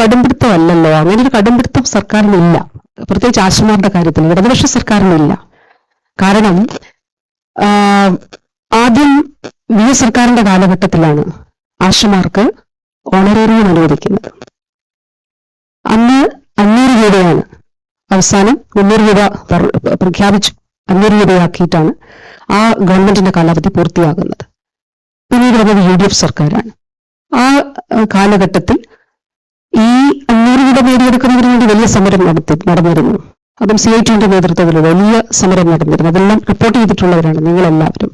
കടുംപിടുത്തമല്ലല്ലോ. അങ്ങനെ ഒരു കടുംപിടുത്തം സർക്കാരിനില്ല, പ്രത്യേകിച്ച് ആശുമാരുടെ കാര്യത്തിൽ ഇടതുപക്ഷ സർക്കാരിനില്ല. കാരണം ആദ്യം വി എസ് സർക്കാരിന്റെ കാലഘട്ടത്തിലാണ് ആശുമാർക്ക് ഓണറേറിയം അനുവദിക്കുന്നത്. അന്ന് 500 രൂപയാണ്, അവസാനം 300 രൂപ പ്രഖ്യാപിച്ചു, 500 രൂപയാക്കിയിട്ടാണ് ആ ഗവൺമെന്റിന്റെ കാലാവധി പൂർത്തിയാകുന്നത്. പിന്നീട് വന്നത് UDF സർക്കാരാണ്. ആ കാലഘട്ടത്തിൽ ഈ 500 രൂപ നേടിയെടുക്കുന്നതിന് വേണ്ടി വലിയ സമരം നടന്നിരുന്നു. അതും CITയുടെ നേതൃത്വത്തിൽ വലിയ സമരം നടന്നിരുന്നു. അതെല്ലാം റിപ്പോർട്ട് ചെയ്തിട്ടുള്ളവരാണ് നിങ്ങളെല്ലാവരും.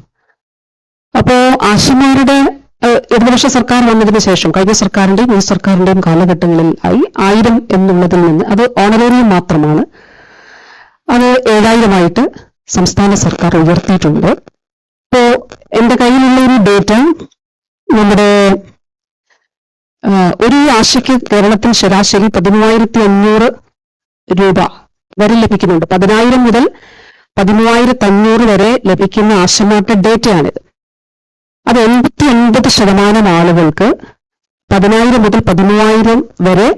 അപ്പോ ആശുമാരുടെ ഇടതുപക്ഷ സർക്കാർ വന്നതിന് ശേഷം കഴിഞ്ഞ സർക്കാരിന്റെയും ഈ സർക്കാരിന്റെയും കാലഘട്ടങ്ങളിൽ ആയി 1000 എന്നുള്ളതിൽ നിന്ന് അത് ഓണറേറിയം മാത്രമാണ്, അത് 7000 സംസ്ഥാന സർക്കാർ ഉയർത്തിയിട്ടുണ്ട്. ഇപ്പോ എന്റെ കയ്യിലുള്ള ഒരു ഡേറ്റ, നമ്മുടെ ഒരു ആശയ്ക്ക് കേരളത്തിൽ ശരാശരി 13500 രൂപ വരെ ലഭിക്കുന്നുണ്ട്. 10,000 മുതൽ 13,500 വരെ ലഭിക്കുന്ന ആശമാരുടെ ഡേറ്റയാണിത്. അത് 89% ആളുകൾക്ക് 10,000 മുതൽ 13,000 വരെ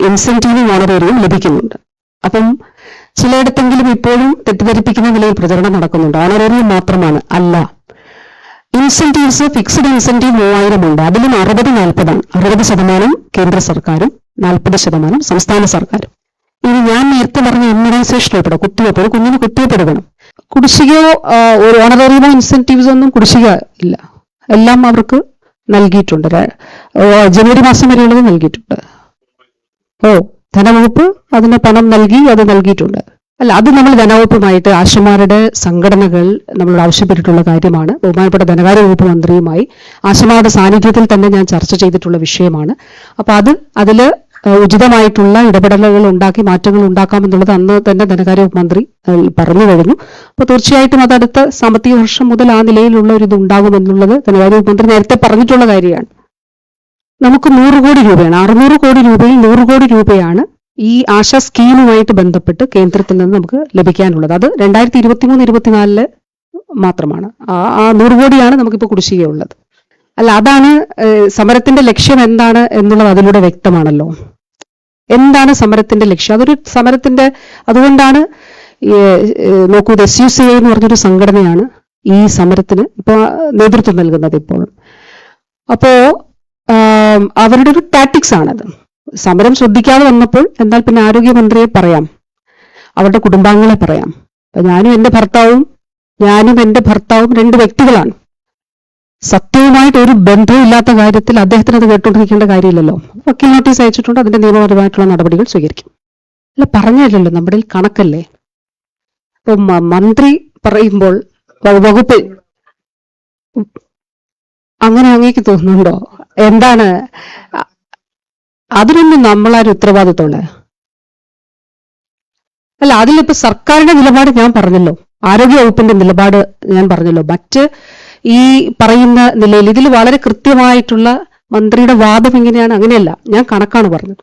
ഇൻസെന്റീവും ഓണറേറിയവും ലഭിക്കുന്നുണ്ട്. അപ്പം ചിലയിടത്തെങ്കിലും ഇപ്പോഴും തെറ്റിദ്ധരിപ്പിക്കുന്ന നിലയിൽ പ്രചരണം നടക്കുന്നുണ്ട്. ഓണറേറിയം മാത്രമാണ്, അല്ല. ഇൻസെന്റീവ്സ്, ഫിക്സ്ഡ് ഇൻസെന്റീവ് 3000 ഉണ്ട്. അതിലും 60-40 ആണ്. 60% കേന്ദ്ര സർക്കാരും 40% സംസ്ഥാന സർക്കാരും. ഇനി ഞാൻ നേരത്തെ പറഞ്ഞ ഇമ്മ്യൂണൈസേഷൻ ഉൾപ്പെടെ കുത്തിവയ്പ്പ്, ഒരു കുഞ്ഞിന് കുത്തിവയ്പ്പ് എടുക്കണം, കുടിശ്ശികയോ ഒരു ഓണറേറിയമോ ഇൻസെന്റീവ്സ് ഒന്നും കുടിശ്ശിക ഇല്ല, എല്ലാം അവർക്ക് നൽകിയിട്ടുണ്ട്. ജനുവരി മാസം വരെയുള്ളത് നൽകിയിട്ടുണ്ട്. ധനവകുപ്പ് അതിന് പണം നൽകി, അത് നൽകിയിട്ടുണ്ട്. അല്ല, അത് നമ്മൾ ധനവകുപ്പുമായിട്ട് ആശമാരുടെ സംഘടനകൾ നമ്മളോട് ആവശ്യപ്പെട്ടിട്ടുള്ള കാര്യമാണ്. ബഹുമാനപ്പെട്ട ധനകാര്യ വകുപ്പ് മന്ത്രിയുമായി ആശമാരുടെ സാന്നിധ്യത്തിൽ തന്നെ ഞാൻ ചർച്ച ചെയ്തിട്ടുള്ള വിഷയമാണ്. അപ്പൊ അതില് ഉചിതമായിട്ടുള്ള ഇടപെടലുകൾ ഉണ്ടാക്കി മാറ്റങ്ങൾ ഉണ്ടാക്കാമെന്നുള്ളത് അന്ന് തന്നെ ധനകാര്യ വകുപ്പ് മന്ത്രി പറഞ്ഞു കഴിഞ്ഞു. അപ്പൊ തീർച്ചയായിട്ടും അത് അടുത്ത സാമ്പത്തിക വർഷം മുതൽ ആ നിലയിലുള്ള ഒരു ഇത് ഉണ്ടാകുമെന്നുള്ളത് ധനകാര്യ വകുപ്പ് മന്ത്രി നേരത്തെ പറഞ്ഞിട്ടുള്ള കാര്യമാണ്. നമുക്ക് 100 കോടി രൂപയാണ്, 600 കോടി രൂപയിൽ 100 കോടി രൂപയാണ് ഈ ആശ സ്കീമുമായിട്ട് ബന്ധപ്പെട്ട് കേന്ദ്രത്തിൽ നിന്ന് നമുക്ക് ലഭിക്കാനുള്ളത്. അത് 2023-24 മാത്രമാണ്. ആ 100 കോടിയാണ് നമുക്കിപ്പോൾ കുടിശ്ശികയുള്ളത്. അല്ല, അതാണ് സമരത്തിന്റെ ലക്ഷ്യം എന്താണ് എന്നുള്ളത് അതിലൂടെ വ്യക്തമാണല്ലോ. എന്താണ് സമരത്തിന്റെ ലക്ഷ്യം? അതൊരു സമരത്തിന്റെ, അതുകൊണ്ടാണ് നോക്കൂ, SUCI എന്ന് പറഞ്ഞൊരു സംഘടനയാണ് ഈ സമരത്തിന് ഇപ്പൊ നേതൃത്വം നൽകുന്നത് ഇപ്പോഴും. അപ്പോ അവരുടെ ഒരു ടാറ്റിക്സ് ആണത്. സമരം ശ്രദ്ധിക്കാതെ വന്നപ്പോൾ എന്നാൽ പിന്നെ ആരോഗ്യമന്ത്രിയെ പറയാം, അവരുടെ കുടുംബാംഗങ്ങളെ പറയാം. ഞാനും എന്റെ ഭർത്താവും 2 വ്യക്തികളാണ്. സത്യവുമായിട്ട് ഒരു ബന്ധമില്ലാത്ത കാര്യത്തിൽ അദ്ദേഹത്തിന് അത് കേട്ടുകൊണ്ടിരിക്കേണ്ട കാര്യമില്ലല്ലോ. വക്കീൽ നോട്ടീസ് അയച്ചിട്ടുണ്ട്, അതിന്റെ നിയമപരമായിട്ടുള്ള നടപടികൾ സ്വീകരിക്കും. അല്ല, പറഞ്ഞല്ലോ, നമ്മുടെ കണക്കല്ലേ. ഇപ്പൊ മന്ത്രി പറയുമ്പോൾ വകുപ്പ്, അങ്ങനെ അങ്ങേക്ക് തോന്നുന്നുണ്ടോ? എന്താണ് അതിനൊന്നും നമ്മളാരും ഉത്തരവാദിത്തമുള്ള? അല്ല, അതിലിപ്പോ സർക്കാരിന്റെ നിലപാട് ഞാൻ പറഞ്ഞല്ലോ, ആരോഗ്യ വകുപ്പിന്റെ നിലപാട് ഞാൻ പറഞ്ഞല്ലോ. മറ്റ് ഈ പറയുന്ന നിലയിൽ ഇതിൽ വളരെ കൃത്യമായിട്ടുള്ള മന്ത്രിയുടെ വാദം എങ്ങനെയാണ്, അങ്ങനെയല്ല, ഞാൻ കണക്കാണ് പറഞ്ഞത്.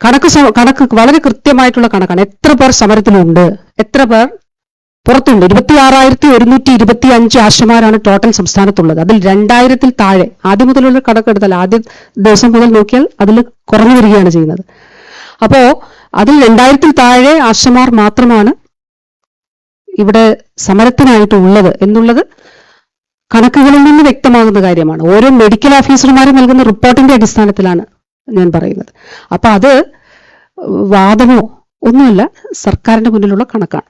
കണക്ക് വളരെ കൃത്യമായിട്ടുള്ള കണക്കാണ്. എത്ര പേർ സമരത്തിലുണ്ട്, എത്ര പേർ പുറത്തുണ്ട്. 26,125 ആശമാരാണ് ടോട്ടൽ സംസ്ഥാനത്തുള്ളത്. അതിൽ 2000-ൽ താഴെ, ആദ്യം മുതലുള്ള കണക്കെടുത്താൽ ആദ്യ ദിവസം മുതൽ നോക്കിയാൽ അതിൽ കുറഞ്ഞു വരികയാണ് ചെയ്യുന്നത്. അപ്പോ അതിൽ 2000-ൽ താഴെ ആശമാർ മാത്രമാണ് ഇവിടെ സമരത്തിനായിട്ട് ഉള്ളത് എന്നുള്ളത് കണക്കുകളിൽ നിന്ന് വ്യക്തമാകുന്ന കാര്യമാണ്. ഓരോ മെഡിക്കൽ ഓഫീസർമാരും നൽകുന്ന റിപ്പോർട്ടിന്റെ അടിസ്ഥാനത്തിലാണ് ഞാൻ പറയുന്നത്. അപ്പൊ അത് വാദമോ ഒന്നുമല്ല, സർക്കാരിന്റെ മുന്നിലുള്ള കണക്കാണ്.